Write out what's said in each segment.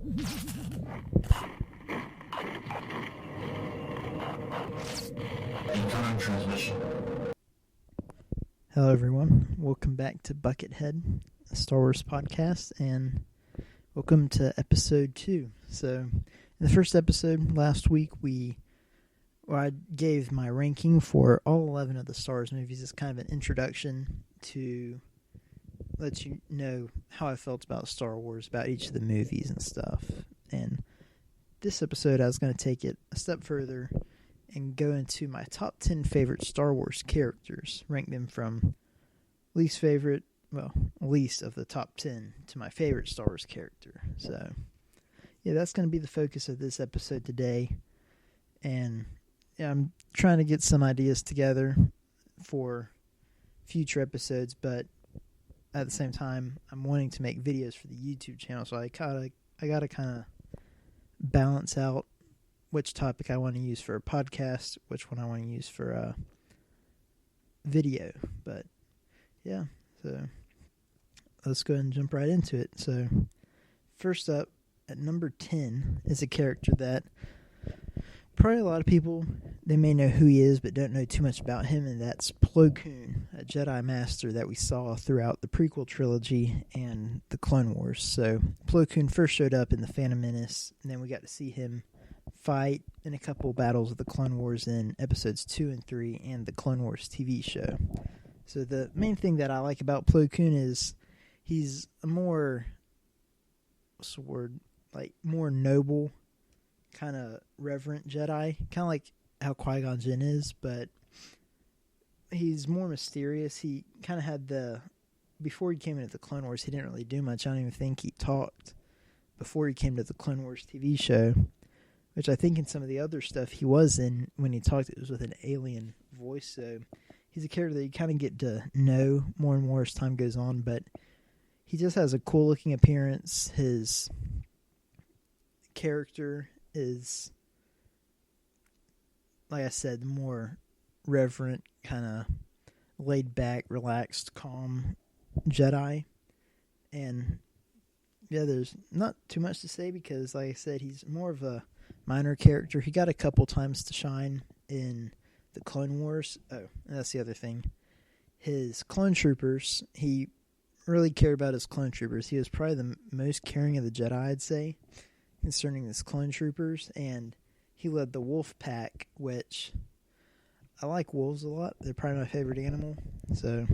Incoming transmission. Hello everyone, welcome back to Buckethead, a Star Wars podcast, and welcome to episode 2. So, in the first episode last week, I gave my ranking for all 11 of the Star Wars movies as kind of an introduction to let you know how I felt about Star Wars, about each of the movies and stuff. And this episode, I was going to take it a step further and go into my top 10 favorite Star Wars characters, rank them from least of the top 10 to my favorite Star Wars character. So, yeah, that's going to be the focus of this episode today. And yeah, I'm trying to get some ideas together for future episodes, but at the same time, I'm wanting to make videos for the YouTube channel, so I gotta kind of balance out which topic I want to use for a podcast, which one I want to use for a video. But yeah, so let's go ahead and jump right into it. So first up, at number 10 is a character that probably a lot of people, they may know who he is but don't know too much about him, and that's Plo Koon, a Jedi Master that we saw throughout the prequel trilogy and the Clone Wars. So Plo Koon first showed up in the Phantom Menace, and then we got to see him fight in a couple battles of the Clone Wars in episodes 2 and 3 and the Clone Wars TV show. So the main thing that I like about Plo Koon is he's a more noble, kind of reverent Jedi, kind of like how Qui-Gon Jinn is, but he's more mysterious. He kind of had before he came into the Clone Wars, he didn't really do much. I don't even think he talked before he came to the Clone Wars TV show, which I think in some of the other stuff he was in, when he talked, it was with an alien voice. So he's a character that you kind of get to know more and more as time goes on, but he just has a cool looking appearance. His character is, like I said, more reverent, kind of laid back, relaxed, calm Jedi. And yeah, there's not too much to say because, like I said, he's more of a minor character. He got a couple times to shine in the Clone Wars. Oh, that's the other thing. His clone troopers, he really cared about his clone troopers. He was probably the most caring of the Jedi, I'd say, concerning his clone troopers. And he led the wolf pack, which I like wolves a lot. They're probably my favorite animal. So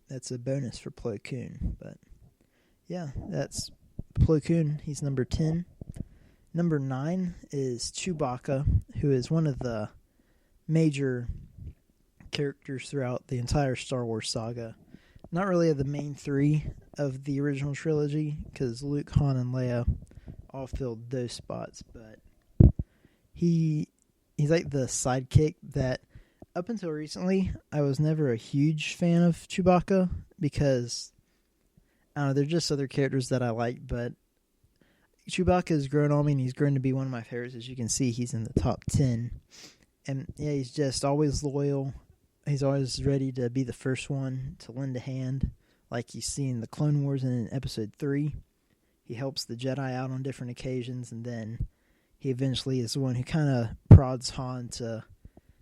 that's a bonus for Plo Koon. But yeah, that's Plo Koon. He's number 10. Number 9 is Chewbacca, who is one of the major characters throughout the entire Star Wars saga. Not really the main 3 of the original trilogy, because Luke, Han, and Leia all filled those spots, but he's like the sidekick that, up until recently, I was never a huge fan of Chewbacca, because, I don't know, they're just other characters that I like, but Chewbacca has grown on me, and he's grown to be one of my favorites. As you can see, he's in the top 10. And yeah, he's just always loyal. He's always ready to be the first one to lend a hand, like you see in the Clone Wars and in Episode 3. He helps the Jedi out on different occasions, and then he eventually is the one who kind of prods Han to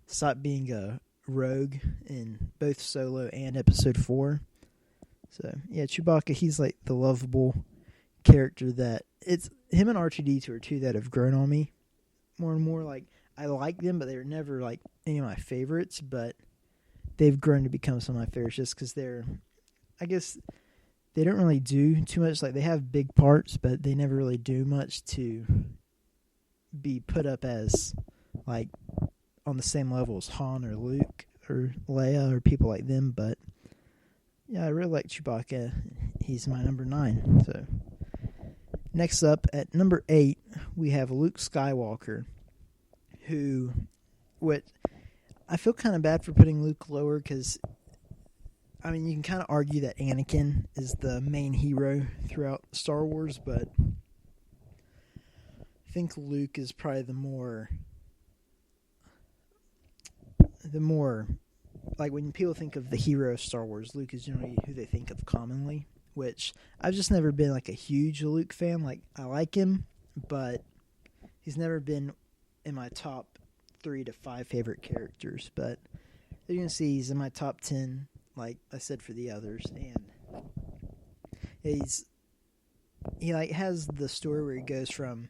stop being a rogue in both Solo and Episode 4. So yeah, Chewbacca, he's like the lovable character that, it's him and R2-D2 are two that have grown on me more and more. Like, I like them, but they were never like any of my favorites, but they've grown to become some of my favorites just because I guess they don't really do too much. Like, they have big parts, but they never really do much to be put up as like on the same level as Han or Luke or Leia or people like them. But yeah, I really like Chewbacca. He's my number 9. So next up, at number 8, we have Luke Skywalker, who, I feel kind of bad for putting Luke lower because, I mean, you can kind of argue that Anakin is the main hero throughout Star Wars, but I think Luke is probably the more, like, when people think of the hero of Star Wars, Luke is generally who they think of commonly, which I've just never been like a huge Luke fan. Like, I like him, but he's never been in my top 3 to 5 favorite characters. But as you can see, he's in my top 10, like I said for the others, and he has the story where he goes from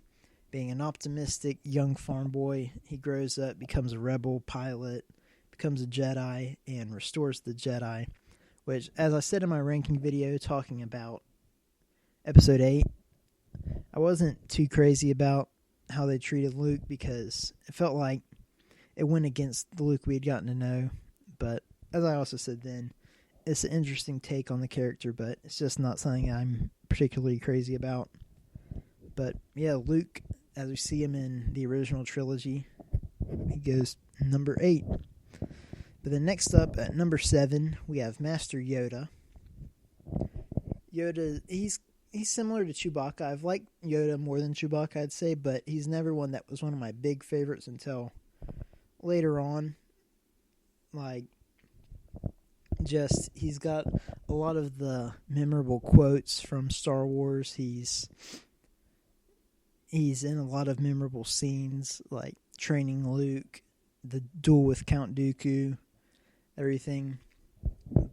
being an optimistic young farm boy, he grows up, becomes a rebel pilot, becomes a Jedi, and restores the Jedi, which, as I said in my ranking video talking about Episode 8, I wasn't too crazy about how they treated Luke because it felt like it went against the Luke we had gotten to know. But as I also said then, it's an interesting take on the character, but it's just not something I'm particularly crazy about. But yeah, Luke, as we see him in the original trilogy, he goes number 8. But then next up at number 7, we have Master Yoda. Yoda, he's similar to Chewbacca. I've liked Yoda more than Chewbacca, I'd say, but he's never one that was one of my big favorites until later on. Like, just, he's got a lot of the memorable quotes from Star Wars. He's in a lot of memorable scenes, like training Luke, the duel with Count Dooku, everything.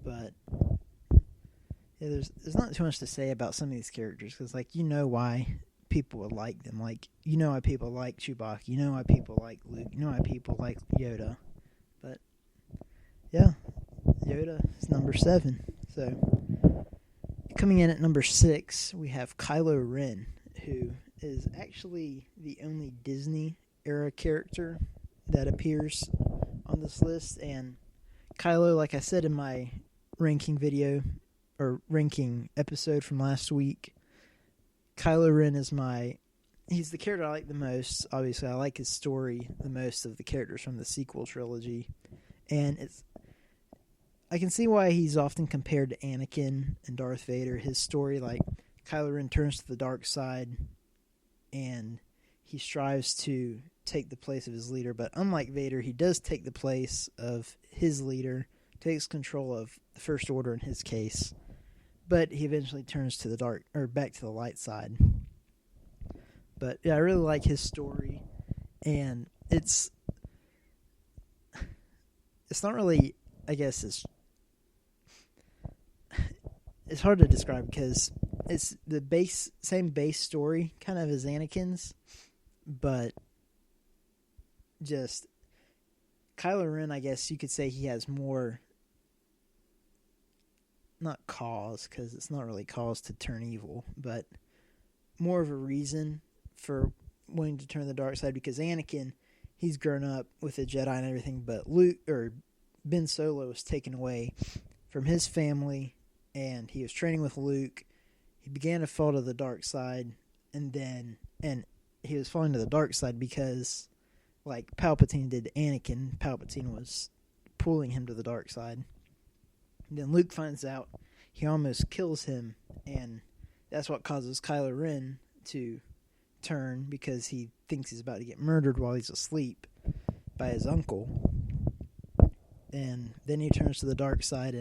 But yeah, there's not too much to say about some of these characters, because, like, you know why people would like them. Like, you know why people like Chewbacca. You know why people like Luke. You know why people like Yoda. But yeah, Yoda is number 7. So coming in at number 6, we have Kylo Ren, who is actually the only Disney era character that appears on this list. And Kylo, like I said in my ranking video or ranking episode from last week, Kylo Ren is he's the character I like the most. Obviously, I like his story the most of the characters from the sequel trilogy. And I can see why he's often compared to Anakin and Darth Vader. His story, like, Kylo Ren turns to the dark side and he strives to take the place of his leader. But unlike Vader, he does take the place of his leader, takes control of the First Order in his case. But he eventually turns to the dark, or back to the light side. But yeah, I really like his story, and it's not really, I guess it's hard to describe because it's the same base story kind of as Anakin's, but just Kylo Ren, I guess you could say he has more, not cause, because it's not really cause to turn evil, but more of a reason for wanting to turn the dark side, because Anakin, he's grown up with the Jedi and everything, but Ben Solo was taken away from his family, and he was training with Luke. He began to fall to the dark side, and he was falling to the dark side because, like Palpatine did to Anakin, Palpatine was pulling him to the dark side. And then Luke finds out, he almost kills him, and that's what causes Kylo Ren to turn, because he thinks he's about to get murdered while he's asleep by his uncle. And then he turns to the dark side,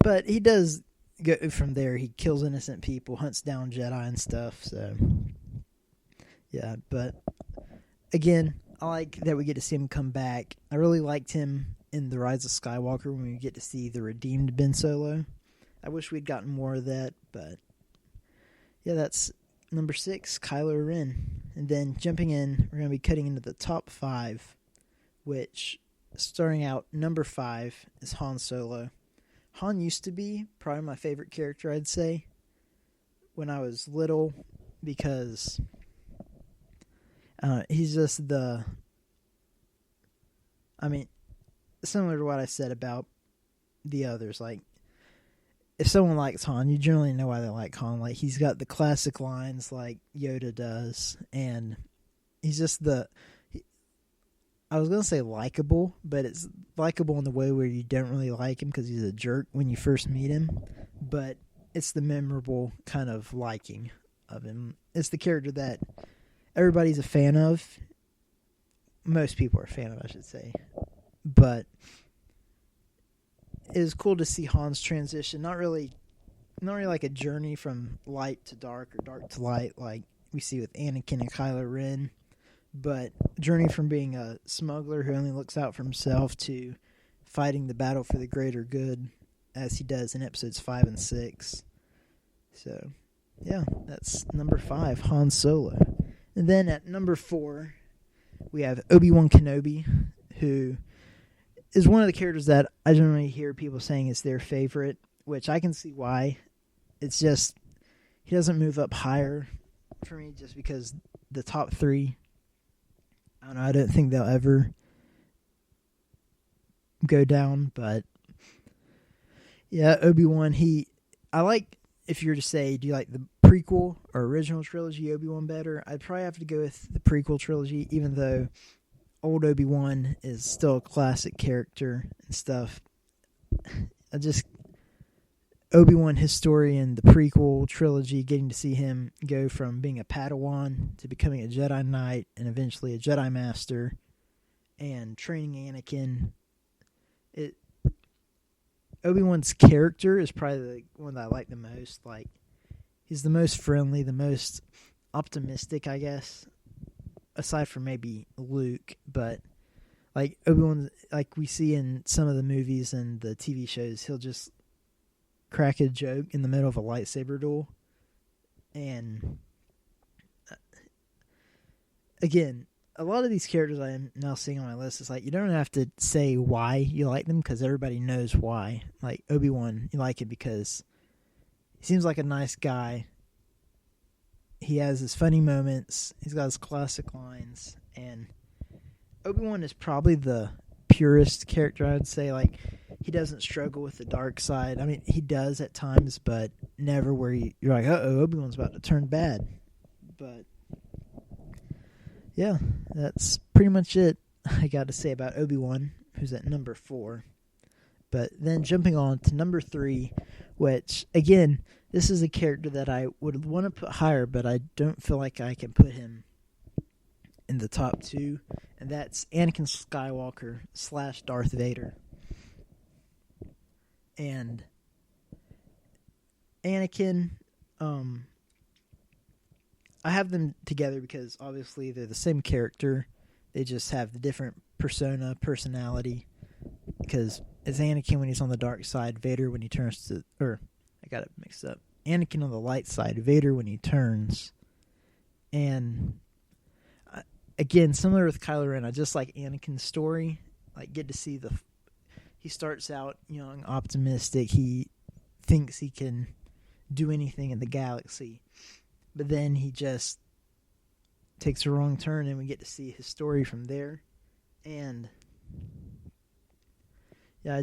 but he does go from there. He kills innocent people, hunts down Jedi and stuff. So yeah, but again, I like that we get to see him come back. I really liked him in The Rise of Skywalker when we get to see the redeemed Ben Solo. I wish we'd gotten more of that, but yeah, that's number 6, Kylo Ren. And then jumping in, we're going to be cutting into the top 5, which, starting out, number 5 is Han Solo. Han used to be probably my favorite character, I'd say, when I was little, because he's just similar to what I said about the others. Like, if someone likes Han, you generally know why they like Han. Like, he's got the classic lines like Yoda does, and he's just I was going to say likable, but it's likable in the way where you don't really like him because he's a jerk when you first meet him, but it's the memorable kind of liking of him. It's the character that everybody's a fan of. Most people are a fan of, I should say. But it was cool to see Han's transition. Not really like a journey from light to dark or dark to light like we see with Anakin and Kylo Ren. But journey from being a smuggler who only looks out for himself to fighting the battle for the greater good, as he does in episodes 5 and 6. So, yeah, that's number 5, Han Solo. And then at number 4, we have Obi-Wan Kenobi, who is one of the characters that I generally hear people saying is their favorite, which I can see why. It's just, he doesn't move up higher for me just because the top 3, I don't know, I don't think they'll ever go down, but yeah, Obi-Wan, I like, if you were to say, do you like the prequel or original trilogy Obi-Wan better? I'd probably have to go with the prequel trilogy, even though old Obi-Wan is still a classic character and stuff. Obi-Wan historian, the prequel trilogy, getting to see him go from being a Padawan to becoming a Jedi Knight and eventually a Jedi Master and training Anakin. Obi-Wan's character is probably the one that I like the most. Like, he's the most friendly, the most optimistic, I guess, aside from maybe Luke. But like Obi-Wan, like we see in some of the movies and the TV shows, he'll just crack a joke in the middle of a lightsaber duel. And again, a lot of these characters I am now seeing on my list is like, you don't have to say why you like them because everybody knows why. Like Obi-Wan, you like it because he seems like a nice guy. He has his funny moments. He's got his classic lines. And Obi-Wan is probably the purest character, I would say. Like, he doesn't struggle with the dark side. I mean, he does at times, but never where you're like, uh-oh, Obi-Wan's about to turn bad. But yeah, that's pretty much it I got to say about Obi-Wan, who's at number 4. But then jumping on to number 3, which, again, this is a character that I would want to put higher, but I don't feel like I can put him in the top 2, and that's Anakin Skywalker / Darth Vader. And Anakin, I have them together because obviously they're the same character. They just have the different personality. Because it's Anakin when he's on the dark side, Vader when he turns to... I got it mixed up. Anakin on the light side, Vader when he turns. And again, similar with Kylo Ren, I just like Anakin's story. Like, get to see he starts out young, optimistic. He thinks he can do anything in the galaxy. But then he just takes a wrong turn, and we get to see his story from there. And yeah,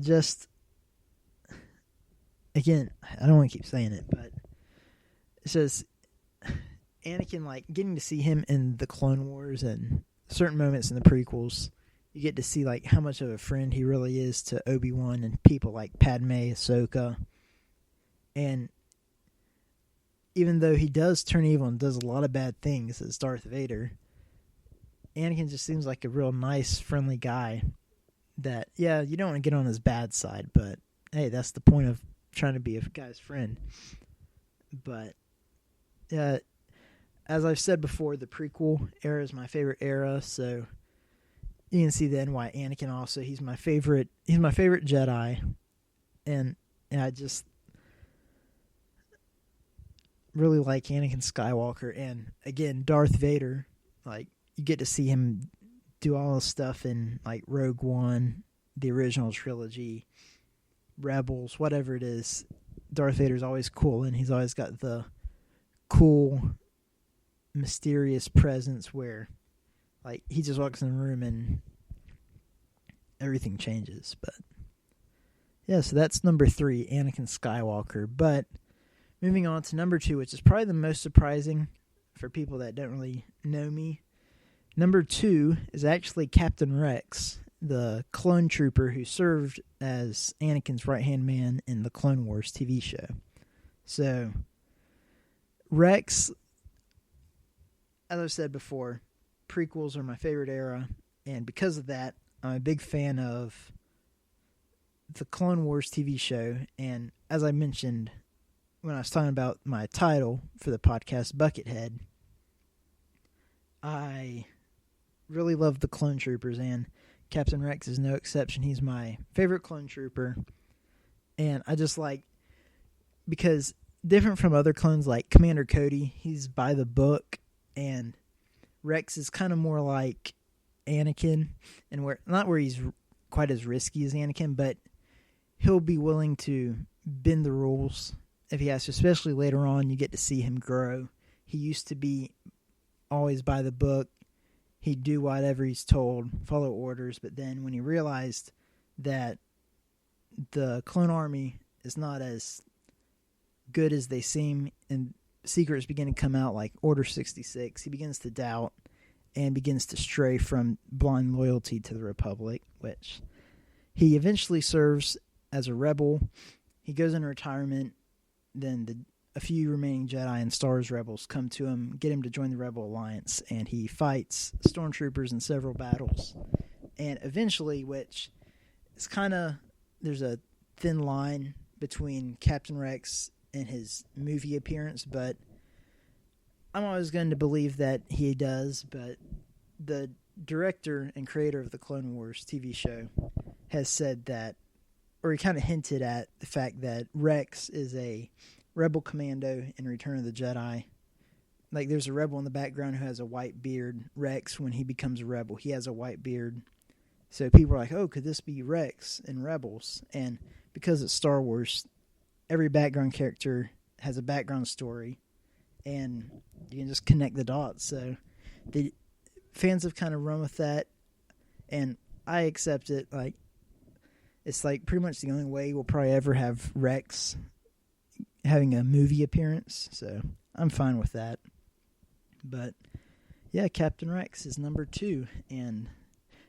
again, I don't want to keep saying it, but it's just Anakin, like, getting to see him in the Clone Wars and certain moments in the prequels, you get to see, like, how much of a friend he really is to Obi-Wan and people like Padme, Ahsoka. And even though he does turn evil and does a lot of bad things as Darth Vader, Anakin just seems like a real nice, friendly guy that, yeah, you don't want to get on his bad side, but hey, that's the point of trying to be a guy's friend. But as I've said before, the prequel era is my favorite era, so you can see then why Anakin also, he's my favorite Jedi, and I just really like Anakin Skywalker. And again, Darth Vader, like, you get to see him do all this stuff in, like, Rogue One, the original trilogy, Rebels, whatever it is. Darth Vader's always cool, and he's always got the cool, mysterious presence where, like, he just walks in the room and everything changes. But yeah, so that's number 3, Anakin Skywalker. But moving on to number 2, which is probably the most surprising for people that don't really know me. Number 2 is actually Captain Rex, the clone trooper who served as Anakin's right-hand man in the Clone Wars TV show. So, Rex, as I've said before, prequels are my favorite era, and because of that, I'm a big fan of the Clone Wars TV show. And as I mentioned when I was talking about my title for the podcast, Buckethead, I really love the clone troopers, and Captain Rex is no exception. He's my favorite clone trooper. And I just like, because different from other clones like Commander Cody, he's by the book, and Rex is kind of more like Anakin, and not where he's quite as risky as Anakin, but he'll be willing to bend the rules if he has to, especially later on. You get to see him grow. He used to be always by the book. He'd do whatever he's told, follow orders, but then when he realized that the clone army is not as good as they seem, and secrets begin to come out like Order 66, he begins to doubt and begins to stray from blind loyalty to the Republic, which he eventually serves as a rebel. He goes into retirement. Then a few remaining Jedi and Star Wars rebels come to him, get him to join the Rebel Alliance, and he fights stormtroopers in several battles. And eventually, which is kind of, there's a thin line between Captain Rex and his movie appearance, but I'm always going to believe that he does. But the director and creator of the Clone Wars TV show has said that, or he kind of hinted at the fact that Rex is a rebel commando in Return of the Jedi. Like, there's a rebel in the background who has a white beard. Rex, when he becomes a rebel, he has a white beard. So people are like, oh, could this be Rex in Rebels? And because it's Star Wars, every background character has a background story, and you can just connect the dots. So the fans have kind of run with that, and I accept it. Like, it's like pretty much the only way we'll probably ever have Rex having a movie appearance, so I'm fine with that. But yeah, Captain Rex is number 2, and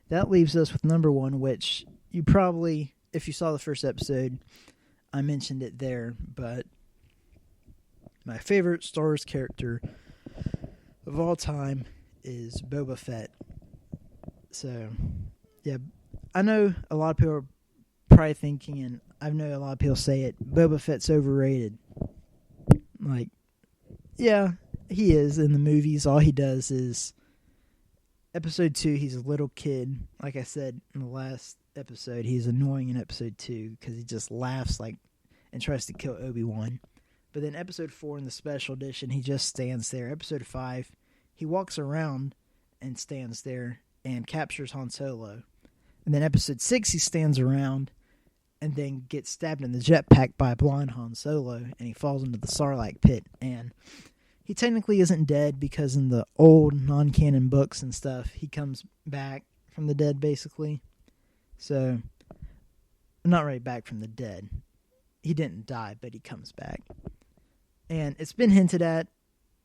that leaves us with number 1, which you probably, if you saw the first episode, I mentioned it there, but my favorite Star Wars character of all time is Boba Fett. So yeah, I know a lot of people are probably thinking, and I know a lot of people say it, Boba Fett's overrated. Like, yeah, he is in the movies. All he does is episode 2, he's a little kid. Like I said in the last episode, he's annoying in episode 2 because he just laughs like and tries to kill ObiWan. But then episode 4 in the special edition, he just stands there. Episode 5, he walks around and stands there and captures Han Solo. And then episode 6, he stands around and then gets stabbed in the jetpack by a blind Han Solo, and he falls into the Sarlacc pit. And he technically isn't dead because in the old non-canon books and stuff, he comes back from the dead, basically. So, not really back from the dead. He didn't die, but he comes back. And it's been hinted at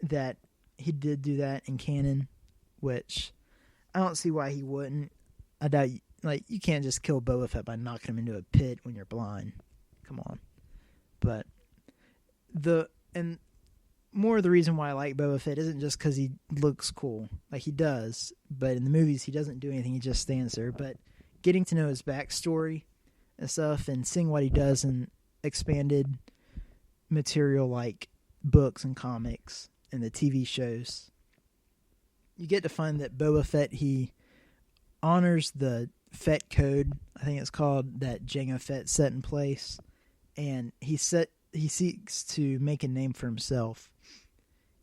that he did do that in canon, which I don't see why he wouldn't. I doubt, like, you can't just kill Boba Fett by knocking him into a pit when you're blind. Come on. But and more of the reason why I like Boba Fett isn't just because he looks cool. Like, he does. But in the movies, he doesn't do anything. He just stands there. But getting to know his backstory and stuff and seeing what he does in expanded material like books and comics and the TV shows, you get to find that Boba Fett, he honors the Fett code, I think it's called, that Jango Fett set in place, and he seeks to make a name for himself.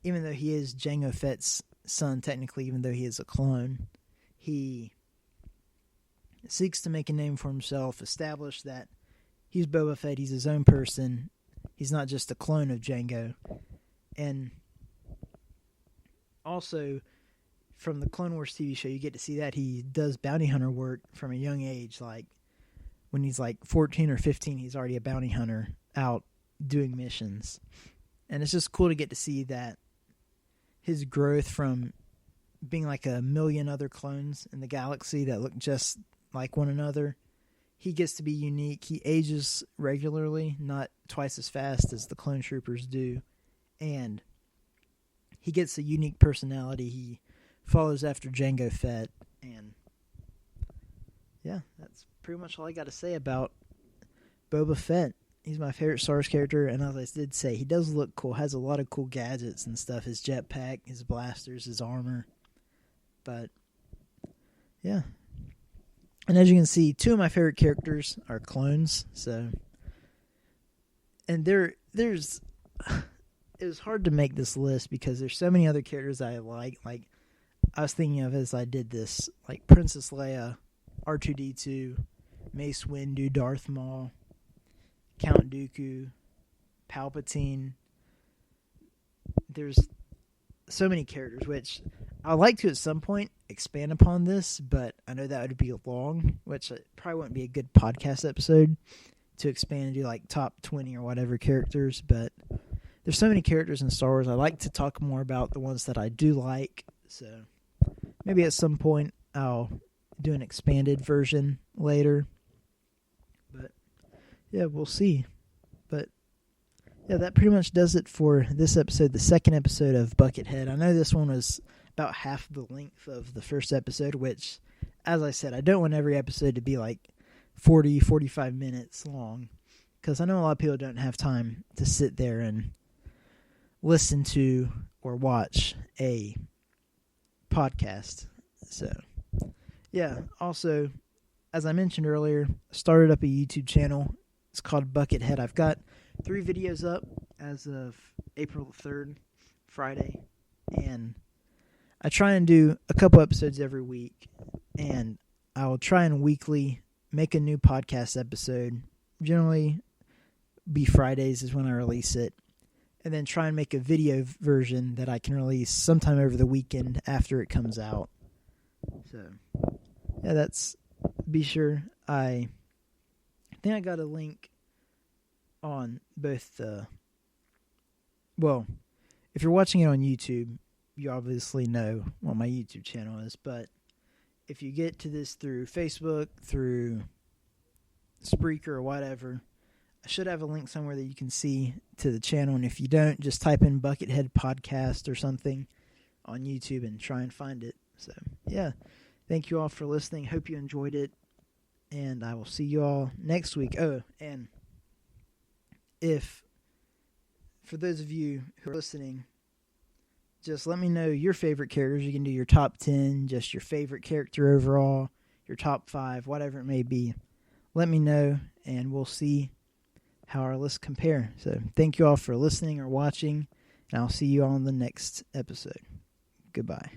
Even though he is Jango Fett's son, technically, even though he is a clone, he seeks to make a name for himself, establish that he's Boba Fett, he's his own person, he's not just a clone of Jango. And also, from the Clone Wars TV show, you get to see that he does bounty hunter work from a young age. Like, when he's like 14 or 15, he's already a bounty hunter out doing missions. And it's just cool to get to see that his growth from being like a million other clones in the galaxy that look just like one another, he gets to be unique. He ages regularly, not twice as fast as the clone troopers do. And he gets a unique personality. He follows after Jango Fett. And yeah, that's pretty much all I got to say about Boba Fett. He's my favorite Star Wars character, and as I did say, he does look cool, has a lot of cool gadgets and stuff, his jetpack, his blasters, his armor. But yeah. And as you can see, 2 of my favorite characters are clones. So, and there's it was hard to make this list because there's so many other characters I like. Like I was thinking of as I did this, like Princess Leia, R2-D2, Mace Windu, Darth Maul, Count Dooku, Palpatine. There's so many characters, which I'd like to at some point expand upon this, but I know that would be long, which probably wouldn't be a good podcast episode to expand and do like top 20 or whatever characters, but there's so many characters in Star Wars. I like to talk more about the ones that I do like, so maybe at some point I'll do an expanded version later, but yeah, we'll see. But yeah, that pretty much does it for this episode, the second episode of Buckethead. I know this one was about half the length of the first episode, which, as I said, I don't want every episode to be like 40, 45 minutes long, because I know a lot of people don't have time to sit there and listen to or watch a podcast. So, yeah, also, as I mentioned earlier, I started up a YouTube channel. It's called Buckethead. I've got 3 videos up as of April 3rd, Friday, and I try and do a couple episodes every week, and I will try and weekly make a new podcast episode. Generally, be Fridays is when I release it, and then try and make a video version that I can release sometime over the weekend after it comes out. So, yeah, that's, be sure I think I got a link on both well, if you're watching it on YouTube, you obviously know what my YouTube channel is, but if you get to this through Facebook, through Spreaker or whatever, I should have a link somewhere that you can see to the channel, and if you don't, just type in Buckethead Podcast or something on YouTube and try and find it. So, yeah, thank you all for listening. Hope you enjoyed it, and I will see you all next week. Oh, and if, for those of you who are listening, just let me know your favorite characters. You can do your top 10, just your favorite character overall, your top 5, whatever it may be. Let me know, and we'll see how our lists compare. So thank you all for listening or watching, and I'll see you all in the next episode. Goodbye.